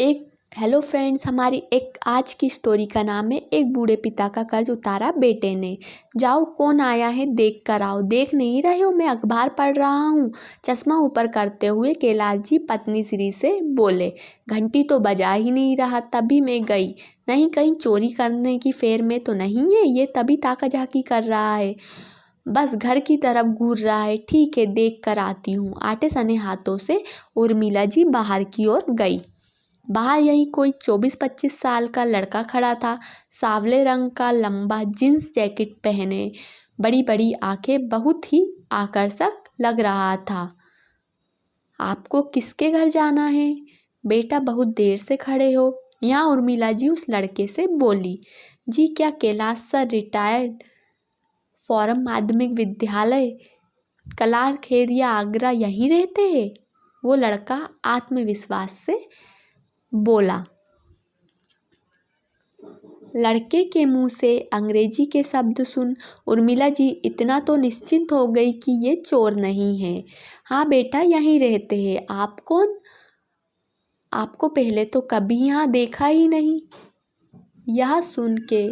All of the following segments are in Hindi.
एक हेलो फ्रेंड्स, हमारी एक आज की स्टोरी का नाम है एक बूढ़े पिता का कर्ज उतारा बेटे ने। जाओ, कौन आया है देख कर आओ। देख नहीं रहे हो, मैं अखबार पढ़ रहा हूँ। चश्मा ऊपर करते हुए कैलाश जी पत्नी श्री से बोले। घंटी तो बजा ही नहीं रहा, तभी मैं गई। नहीं, कहीं चोरी करने की फेर में तो नहीं है ये, तभी ताका झाकी कर रहा है। बस घर की तरफ घूर रहा है। ठीक है, देख कर आती हूँ। आटे सने हाथों से उर्मिला जी बाहर की ओर गई। बाहर यही कोई 24-25 साल का लड़का खड़ा था। सांवले रंग का लंबा जींस जैकेट पहने, बड़ी बड़ी आंखें, बहुत ही आकर्षक लग रहा था। आपको किसके घर जाना है बेटा, बहुत देर से खड़े हो? यहाँ उर्मिला जी उस लड़के से बोली। जी, क्या कैलाश सर रिटायर्ड फॉरम माध्यमिक विद्यालय कलार खेरिया आगरा यहीं रहते हैं? वो लड़का आत्मविश्वास से बोला। लड़के के मुंह से अंग्रेजी के शब्द सुन उर्मिला जी इतना तो निश्चिंत हो गई कि ये चोर नहीं है। हाँ बेटा, यहीं रहते हैं। आप कौन? आपको पहले तो कभी यहाँ देखा ही नहीं। यह सुन के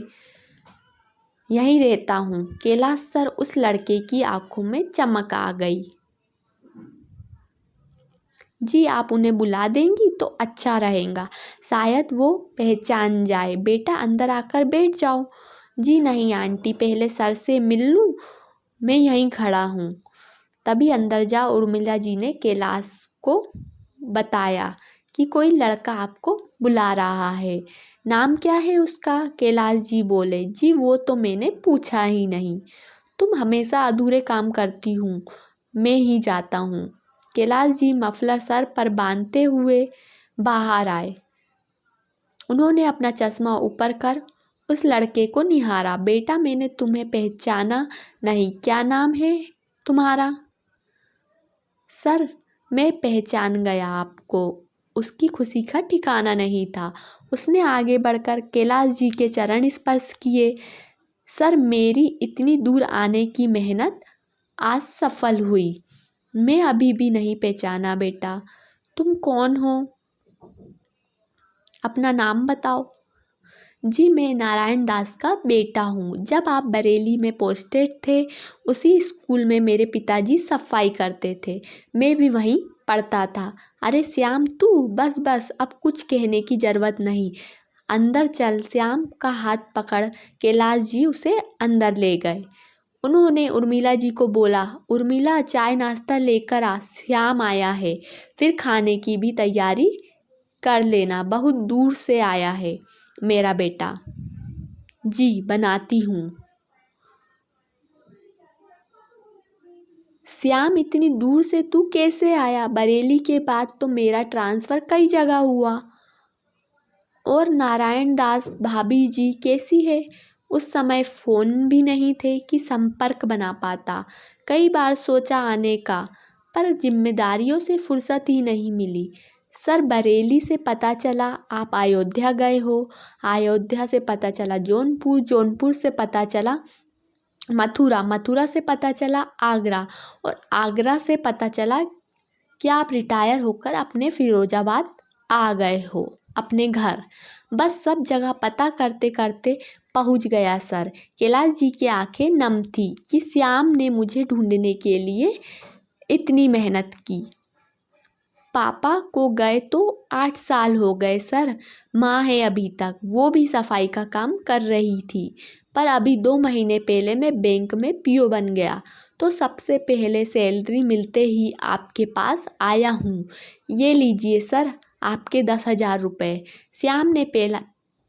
यहीं रहता हूँ। कैलाश सर, उस लड़के की आंखों में चमक आ गई। जी, आप उन्हें बुला देंगी तो अच्छा रहेगा, शायद वो पहचान जाए। बेटा, अंदर आकर बैठ जाओ। जी नहीं आंटी, पहले सर से मिल लूँ, मैं यहीं खड़ा हूँ। तभी अंदर जा उर्मिला जी ने कैलाश को बताया कि कोई लड़का आपको बुला रहा है। नाम क्या है उसका? कैलाश जी बोले। जी, वो तो मैंने पूछा ही नहीं। तुम हमेशा अधूरे काम करती हूँ, मैं ही जाता हूँ। कैलाश जी मफलर सर पर बांधते हुए बाहर आए। उन्होंने अपना चश्मा ऊपर कर उस लड़के को निहारा। बेटा, मैंने तुम्हें पहचाना नहीं, क्या नाम है तुम्हारा? सर, मैं पहचान गया आपको। उसकी खुशी का ठिकाना नहीं था। उसने आगे बढ़कर कैलाश जी के चरण स्पर्श किए। सर, मेरी इतनी दूर आने की मेहनत आज सफल हुई। मैं अभी भी नहीं पहचाना बेटा, तुम कौन हो? अपना नाम बताओ। जी, मैं नारायण दास का बेटा हूँ। जब आप बरेली में पोस्टेड थे, उसी स्कूल में मेरे पिताजी सफाई करते थे, मैं भी वहीं पढ़ता था। अरे श्याम, तू बस बस, अब कुछ कहने की जरूरत नहीं। अंदर चल। श्याम का हाथ पकड़ कैलाश जी उसे अंदर ले गए। उन्होंने उर्मिला जी को बोला, उर्मिला, चाय नाश्ता लेकर आ, श्याम आया है। फिर खाने की भी तैयारी कर लेना, बहुत दूर से आया है मेरा बेटा। जी, बनाती हूँ। श्याम, इतनी दूर से तू कैसे आया? बरेली के बाद तो मेरा ट्रांसफ़र कई जगह हुआ। और नारायण दास भाभी जी कैसी है? उस समय फ़ोन भी नहीं थे कि संपर्क बना पाता। कई बार सोचा आने का, पर जिम्मेदारियों से फुर्सत ही नहीं मिली। सर, बरेली से पता चला आप अयोध्या गए हो। अयोध्या से पता चला जौनपुर, जौनपुर से पता चला मथुरा, मथुरा से पता चला आगरा, और आगरा से पता चला कि आप रिटायर होकर अपने फिरोजाबाद आ गए हो, अपने घर। बस सब जगह पता करते करते पहुंच गया सर। कैलाश जी की आंखें नम थी कि श्याम ने मुझे ढूंढने के लिए इतनी मेहनत की। पापा को गए तो 8 साल हो गए सर। माँ है अभी तक, वो भी सफाई का काम कर रही थी। पर अभी 2 महीने पहले मैं बैंक में पीओ बन गया, तो सबसे पहले सैलरी मिलते ही आपके पास आया हूँ। ये लीजिए सर, आपके 10,000 रुपये। श्याम ने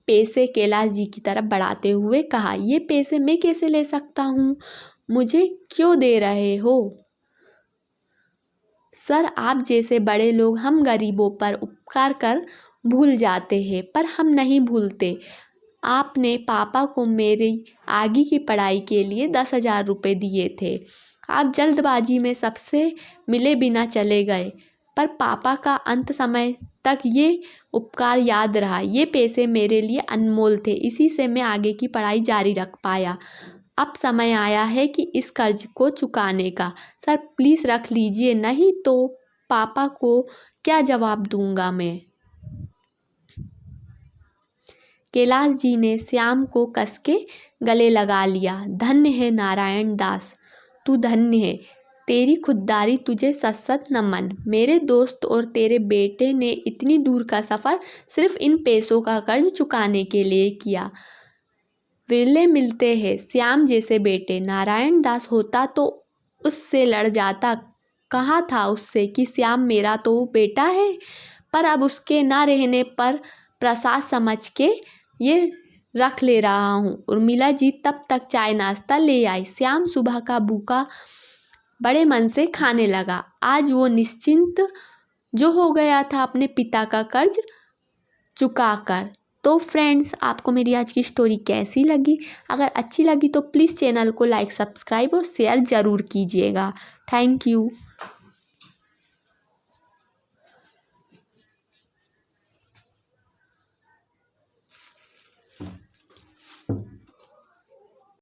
पैसे कैलाश जी की तरफ बढ़ाते हुए कहा। ये पैसे मैं कैसे ले सकता हूँ? मुझे क्यों दे रहे हो? सर, आप जैसे बड़े लोग हम गरीबों पर उपकार कर भूल जाते हैं, पर हम नहीं भूलते। आपने पापा को मेरी आगे की पढ़ाई के लिए 10,000 रुपये दिए थे। आप जल्दबाजी में सबसे मिले बिना चले गए, पर पापा का अंत समय तक ये उपकार याद रहा। ये पैसे मेरे लिए अनमोल थे, इसी से मैं आगे की पढ़ाई जारी रख पाया। अब समय आया है कि इस कर्ज को चुकाने का। सर, प्लीज़ रख लीजिए, नहीं तो पापा को क्या जवाब दूंगा मैं। कैलाश जी ने श्याम को कस के गले लगा लिया। धन्य है नारायण दास, तू धन्य है, तेरी खुददारी तुझे सत सत नमन। मेरे दोस्त और तेरे बेटे ने इतनी दूर का सफ़र सिर्फ इन पैसों का कर्ज चुकाने के लिए किया। विरले मिलते हैं श्याम जैसे बेटे। नारायण दास होता तो उससे लड़ जाता, कहा था उससे कि श्याम मेरा तो बेटा है, पर अब उसके ना रहने पर प्रसाद समझ के ये रख ले रहा हूँ। उर्मिला जी तब तक चाय नाश्ता ले आई। श्याम सुबह का भूखा बड़े मन से खाने लगा। आज वो निश्चिंत जो हो गया था अपने पिता का कर्ज चुकाकर। तो फ्रेंड्स, आपको मेरी आज की स्टोरी कैसी लगी? अगर अच्छी लगी तो प्लीज़ चैनल को लाइक, सब्सक्राइब और शेयर ज़रूर कीजिएगा। Thank you.